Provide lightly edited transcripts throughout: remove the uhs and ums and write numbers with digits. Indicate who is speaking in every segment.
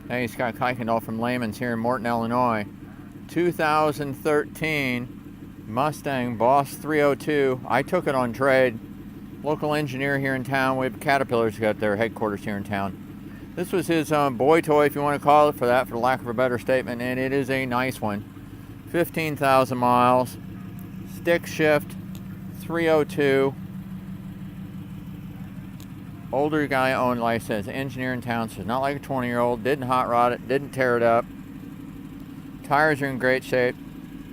Speaker 1: Hey, Scott Kuykendall from Lehman's here in Morton, Illinois. 2013 Mustang Boss 302. I took it on trade. Local engineer here in town. We have Caterpillar's got their headquarters here in town. This was his boy toy, if you want to call it, for that, for lack of a better statement, and it is a nice one. 15,000 miles, stick shift, 302. Older guy owned, like I said, engineer in town, so it's not like a 20-year-old. Didn't hot rod it, didn't tear it up. Tires are in great shape.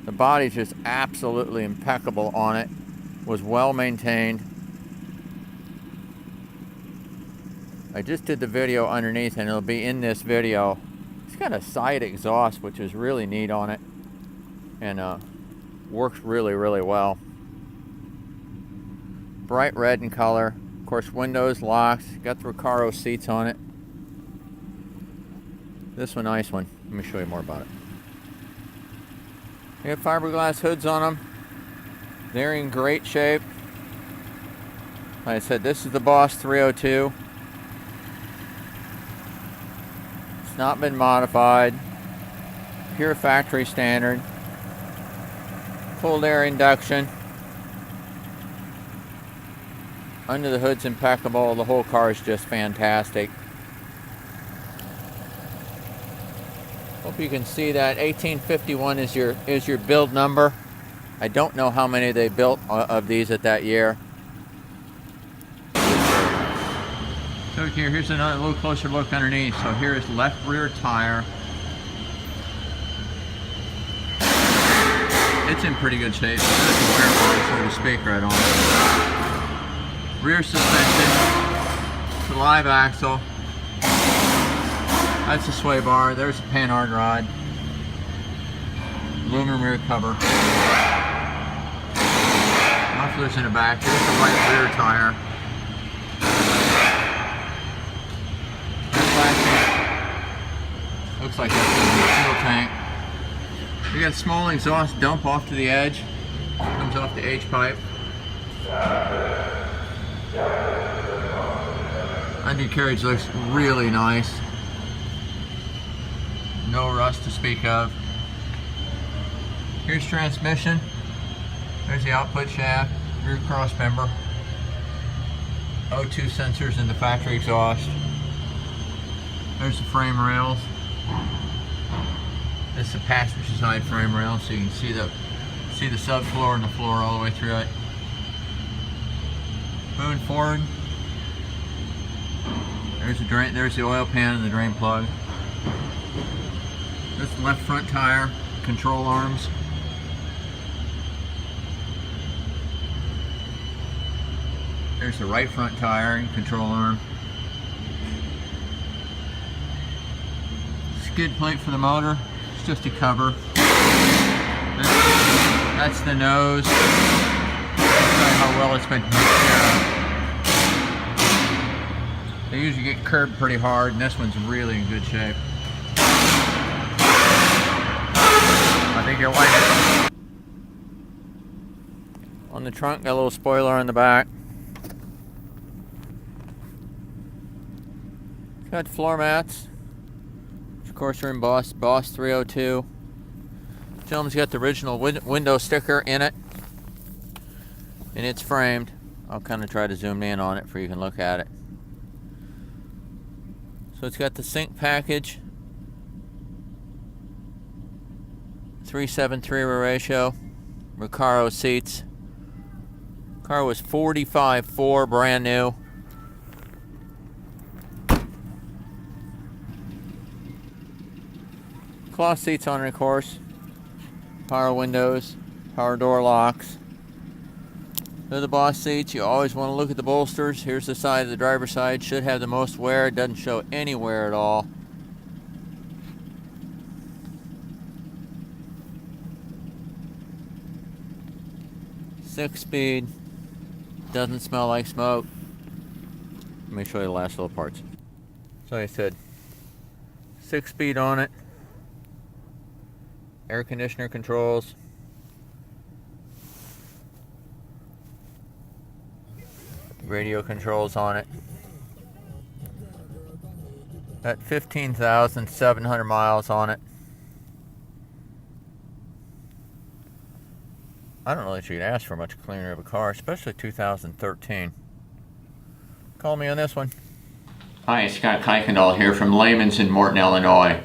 Speaker 1: The body's just absolutely impeccable on it. Was well maintained. I just did the video underneath, and it'll be in this video. It's got a side exhaust, which is really neat on it, and works really, really well. Bright red in color. Of course, windows, locks, got the RECARO seats on it. This one, nice one. Let me show you more about it. They got fiberglass hoods on them. They're in great shape. Like I said, this is the Boss 302. It's not been modified. Pure factory standard. Cold air induction. Under the hood's impeccable. The whole car is just fantastic. Hope you can see that 1851 is your build number. I don't know how many they built of these at that year. So here's another little closer look underneath. So here's left rear tire. It's in pretty good shape. There's a wear bar, so to speak, right on it. Rear suspension, the live axle, that's the sway bar, there's the panhard rod, aluminum rear cover, mufflers in the back, here's the right rear tire, looks like that's a fuel tank. We got a small exhaust dump off to the edge, comes off the H pipe. Undercarriage looks really nice. No rust to speak of. Here's transmission. There's the output shaft, rear cross member. O2 sensors in the factory exhaust. There's the frame rails. This is the passenger side frame rail, so you can see the subfloor and the floor all the way through it. Moving forward, there's the drain, there's the oil pan and the drain plug. This is the left front tire, control arms. There's the right front tire and control arm. Skid plate for the motor, it's just a cover. That's the nose. How well it's been taken care of. They usually get curbed pretty hard, and this one's really in good shape. I think you'll like it. On the trunk, got a little spoiler on the back. Got floor mats, which of course are in Boss 302. Gentleman's got the original window sticker in it. And it's framed. I'll kind of try to zoom in on it for you can look at it. So it's got the sync package, 373 ratio, RECARO seats. Car was 45.4 brand new. Cloth seats on it, of course. Power windows, power door locks. They're the Boss seats. You always want to look at the bolsters. Here's the side of the driver's side. Should have the most wear. It doesn't show any wear at all. Six-speed. Doesn't smell like smoke. Let me show you the last little parts. So like I said, 6-speed on it. Air conditioner controls. Radio controls on it. Got 15,700 miles on it. I don't know that you could ask for much cleaner of a car, especially 2013. Call me on this one. Hi, Scott Kuykendall here from Lehman's in Morton, Illinois.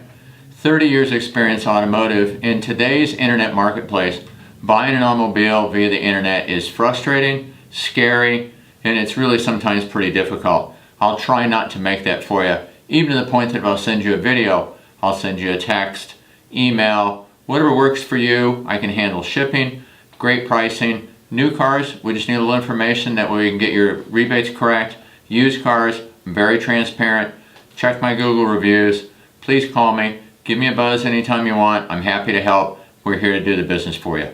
Speaker 1: 30 years experience automotive. In today's internet marketplace, buying an automobile via the internet is frustrating, scary, and it's really sometimes pretty difficult. I'll try not to make that for you, even to the point that if I'll send you a video, I'll send you a text, email, whatever works for you. I can handle shipping, great pricing. New cars, we just need a little information that way we can get your rebates correct. Used cars, I'm very transparent. Check my Google reviews. Please call me. Give me a buzz anytime you want. I'm happy to help. We're here to do the business for you.